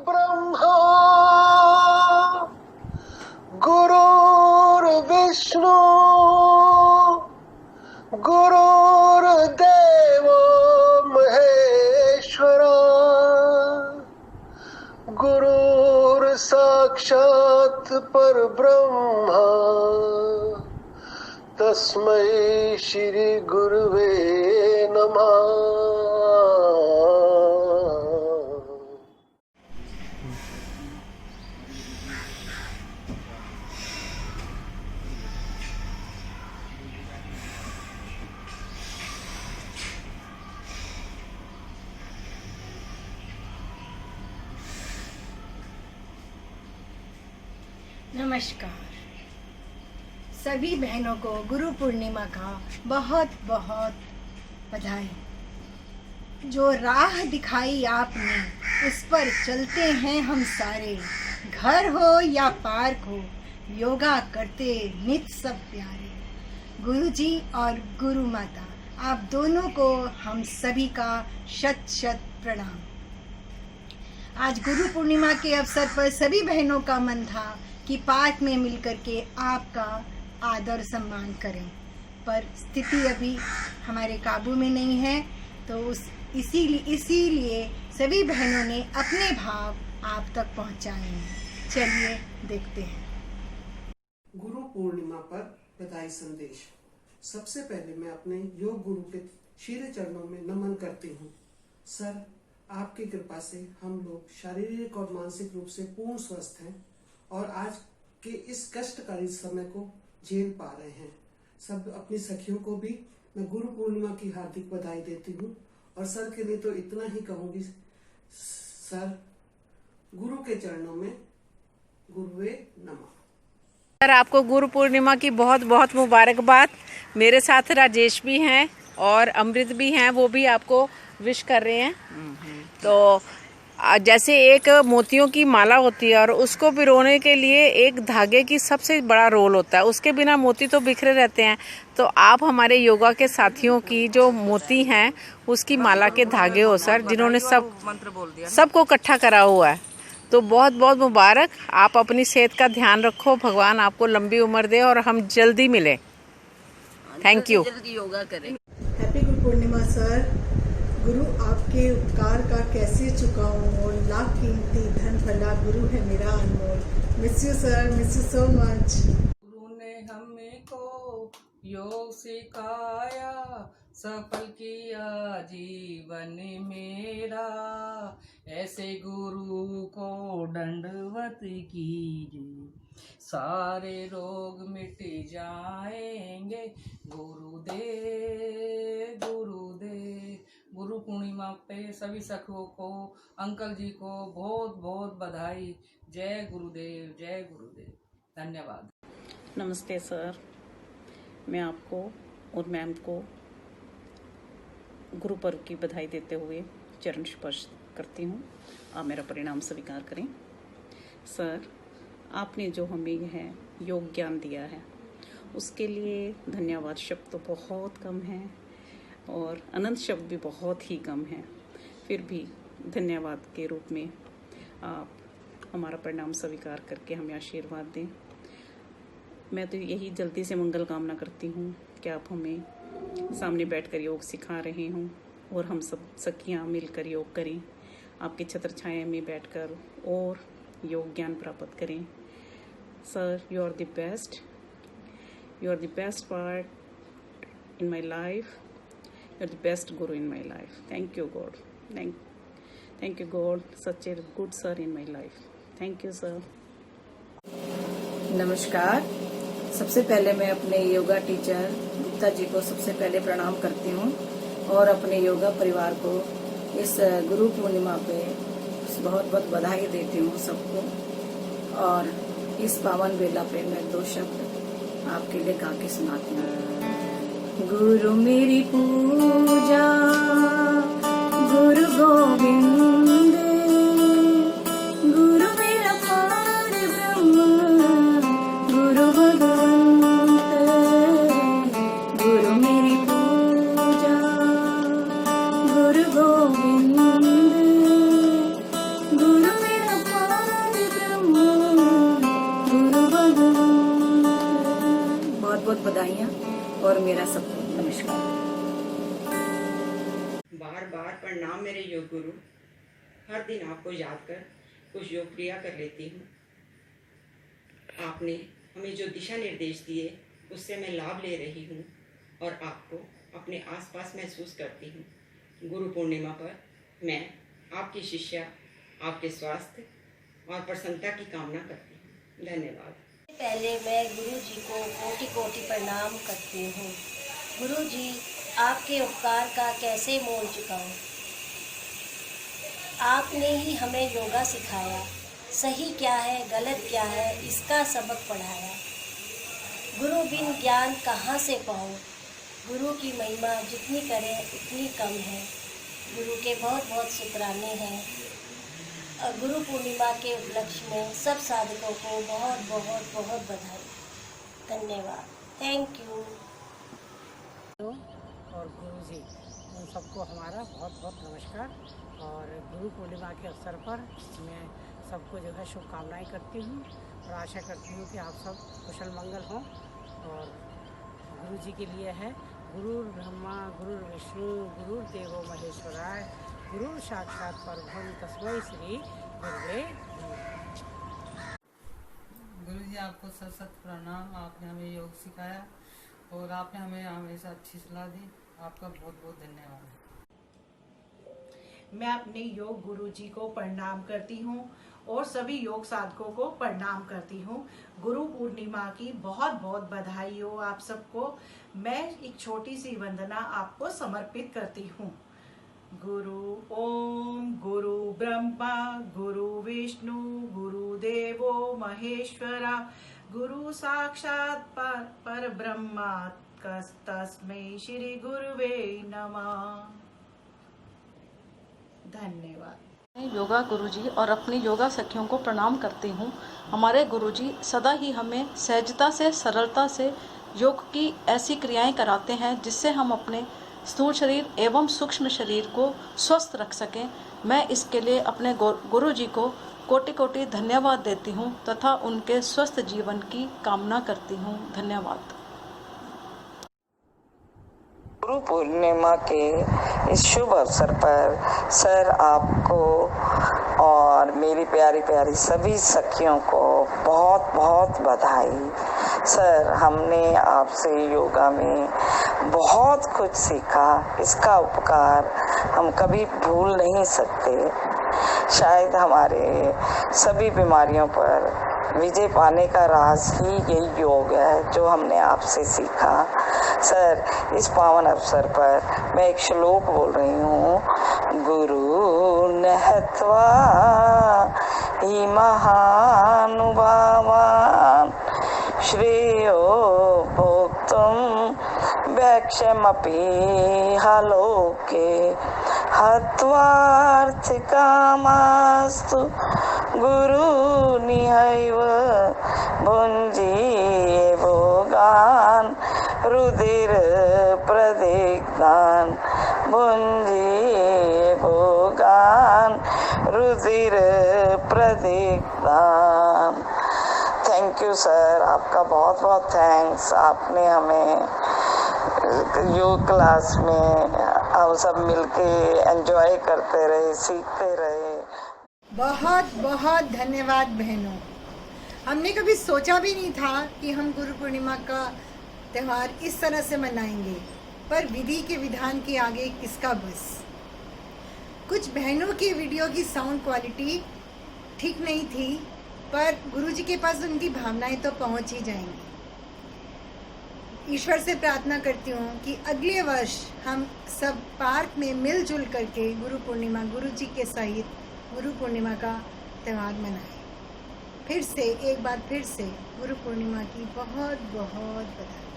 ब्रह्मा गुरुर्विष्णु गुरुर्देवो महेश्वरा गुरुर्साक्षात् परब्रह्मा तस्मै श्री गुरुवे नमः। नमस्कार। सभी बहनों को गुरु पूर्णिमा का बहुत बहुत बधाई। जो राह दिखाई आपने उस पर चलते हैं हम सारे, घर हो या पार्क हो योगा करते नित सब प्यारे। गुरुजी और गुरु माता आप दोनों को हम सभी का शत शत प्रणाम। आज गुरु पूर्णिमा के अवसर पर सभी बहनों का मन था कि पार्क में मिलकर के आपका आदर सम्मान करें, पर स्थिति अभी हमारे काबू में नहीं है, तो इसीलिए सभी बहनों ने अपने भाव आप तक पहुंचाए हैं। चलिए देखते हैं। गुरु पूर्णिमा पर बधाई संदेश। सबसे पहले मैं अपने योग गुरु के शीरे चरणों में नमन करती हूँ। सर, आपकी कृपा से हम लोग शारीरिक और मानसिक रूप से पूर्ण स्वस्थ हैं और आज के इस कष्टकारी समय को झेल पा रहे हैं। सब अपनी सखियों को भी मैं गुरु पूर्णिमा की हार्दिक बधाई देती हूँ और सर के लिए तो इतना ही कहूंगी, सर गुरु के चरणों में गुरुवे नमः। सर, आपको गुरु पूर्णिमा की बहुत बहुत मुबारकबाद। मेरे साथ राजेश भी हैं और अमृत भी हैं, वो भी आपको विश कर रहे हैं। तो जैसे एक मोतियों की माला होती है और उसको पिरोने के लिए एक धागे की सबसे बड़ा रोल होता है, उसके बिना मोती तो बिखरे रहते हैं। तो आप हमारे योगा के साथियों की जो मोती हैं उसकी माला के धागे हो सर, जिन्होंने सब मंत्र बोल दिया, सबको इकट्ठा करा हुआ है। तो बहुत बहुत मुबारक। आप अपनी सेहत का ध्यान रखो, भगवान आपको लंबी उम्र दे और हम जल्दी मिले। Thank you. जल्दी योगा करें। Happy Guru Purnima sir. गुरु आपके उपकार का कैसे चुकाऊं, और लाख कीमती धन भला गुरु है मेरा अनमोल। Miss you sir, miss you so much. गुरु ने हमें को योग सिखाया, सफल किया जीवन मेरा। ऐसे गुरु को दंडवत कीजिए, सारे रोग मिट जाएंगे। गुरुदेव गुरुदेव। गुरु पूर्णिमा पे सभी सखियों को, अंकल जी को बहुत बहुत बधाई। जय गुरुदेव, जय गुरुदेव। धन्यवाद। नमस्ते सर, मैं आपको और मैम को गुरु पर्व की बधाई देते हुए चरण स्पर्श करती हूँ। आप मेरा परिणाम स्वीकार करें। सर, आपने जो हमें है योग ज्ञान दिया है उसके लिए धन्यवाद शब्द तो बहुत कम हैं और अनंत शब्द भी बहुत ही कम हैं। फिर भी धन्यवाद के रूप में आप हमारा परिणाम स्वीकार करके हमें आशीर्वाद दें। मैं तो यही जल्दी से मंगल कामना करती हूँ कि आप हमें सामने बैठकर योग सिखा रहे हों और हम सब सखियाँ मिलकर योग करें, आपकी छत्र छाया में बैठकर और योग ज्ञान प्राप्त करें। Sir, you are the best, you are the best part in my life, you are the best guru in my life. Thank you God, thank you God, such a good sir in my life. Thank you sir. नमस्कार। सबसे पहले मैं अपने yoga teacher Gupta ji को सबसे पहले प्रणाम करती हूँ और अपने योगा परिवार को इस गुरु पूर्णिमा पे बहुत बहुत बधाई देती हूँ सबको। और इस पावन बेला पे मैं 2 शब्द आपके लिए गा के सुनाती हूँ। गुरु मेरी पूजा, गुरु गोविंद, गुरु मेरा पार ब्रह्म, गुरु भगवंत। गुरु मेरी पूजा, गुरु गोविंद, गुरु मेरा बधाइयाँ और मेरा सबको नमस्कार। बार बार प्रणाम मेरे योग गुरु। हर दिन आपको याद कर कुछ योग क्रिया कर लेती हूँ। आपने हमें जो दिशा निर्देश दिए उससे मैं लाभ ले रही हूँ और आपको अपने आसपास महसूस करती हूँ। गुरु पूर्णिमा पर मैं आपकी शिष्या आपके स्वास्थ्य और प्रसन्नता की कामना करती हूँ। धन्यवाद। पहले मैं गुरु जी को कोटि कोटि प्रणाम करती हूँ। गुरु जी, आपके उपकार का कैसे मोल चुकाऊं? आपने ही हमें योगा सिखाया, सही क्या है गलत क्या है इसका सबक पढ़ाया। गुरु बिन ज्ञान कहाँ से पाऊँ? गुरु की महिमा जितनी करें उतनी कम है। गुरु के बहुत बहुत शुक्राने हैं। और गुरु पूर्णिमा के उपलक्ष्य में सब साधकों को बहुत बहुत बहुत बधाई। धन्यवाद। Thank you. और गुरु जी उन सबको हमारा बहुत बहुत नमस्कार। और गुरु पूर्णिमा के अवसर पर मैं सबको जो है शुभकामनाएं करती हूँ और आशा करती हूँ कि आप सब कुशल मंगल हों। और गुरु जी के लिए है गुरु ब्रह्मा गुरु विष्णु गुरु देवो महेश्वराय गुरु साक्षात परब्रह्म तस्मै श्री गुरुवे नमः। गुरु जी, आपको सत सत प्रणाम। आपने हमें योग सिखाया और आपने हमें हमेशा अच्छी सलाह दी। आपका बहुत बहुत धन्यवाद। मैं अपने योग गुरु जी को प्रणाम करती हूँ और सभी योग साधकों को प्रणाम करती हूँ। गुरु पूर्णिमा की बहुत बहुत बधाई हो आप सबको। मैं एक छोटी सी वंदना आपको समर्पित करती हूँ। गुरु ओम गुरु ब्रह्मा गुरु विष्णु गुरु देवो महेश्वरा गुरु साक्षात पर ब्रह्मा तस्मै श्री गुरुवे नमः। धन्यवाद। योगा गुरुजी और अपनी योगा सखियों को प्रणाम करती हूँ। हमारे गुरुजी सदा ही हमें सहजता से सरलता से योग की ऐसी क्रियाएं कराते हैं जिससे हम अपने स्थूल शरीर एवं सूक्ष्म शरीर को स्वस्थ रख सकें। मैं इसके लिए अपने गुरुजी को कोटि कोटि धन्यवाद देती हूँ तथा उनके स्वस्थ जीवन की कामना करती हूँ। धन्यवाद। गुरु पूर्णिमा के इस शुभ अवसर पर सर आपको और मेरी प्यारी प्यारी सभी सखियों को बहुत बहुत बधाई। सर, हमने आपसे योगा में बहुत कुछ सीखा। इसका उपकार हम कभी भूल नहीं सकते। शायद हमारे सभी बीमारियों पर विजय पाने का राज ही यही योग है जो हमने आपसे सीखा। सर, इस पावन अवसर पर मैं एक श्लोक बोल रही हूँ। गुरु नहत्वा हि महानुभावान श्रेयो भोक्तुं वैक्ष्यमपि हलोके हत्वार्थ कामास्तु गुरु निहैव भुञ्जीये भोगान् रुधिर प्रदिग्धान् भुञ्जीये भोगान् रुधिर प्रदिग्धान्। थैंक यू सर, आपका बहुत बहुत थैंक्स। आपने हमें योग क्लास में हम सब मिलके एंजॉय करते रहे, सीखते रहे। बहुत बहुत धन्यवाद बहनों। हमने कभी सोचा भी नहीं था कि हम गुरु पूर्णिमा का त्यौहार इस तरह से मनाएंगे, पर विधि के विधान के आगे किसका बस। कुछ बहनों की वीडियो की साउंड क्वालिटी ठीक नहीं थी, पर गुरुजी के पास उनकी भावनाएं तो पहुंच ही जाएंगी। ईश्वर से प्रार्थना करती हूँ कि अगले वर्ष हम सब पार्क में मिलजुल करके गुरु पूर्णिमा गुरुजी के सहित गुरु पूर्णिमा का त्यौहार मनाएं। फिर से एक बार फिर से गुरु पूर्णिमा की बहुत बहुत बधाई।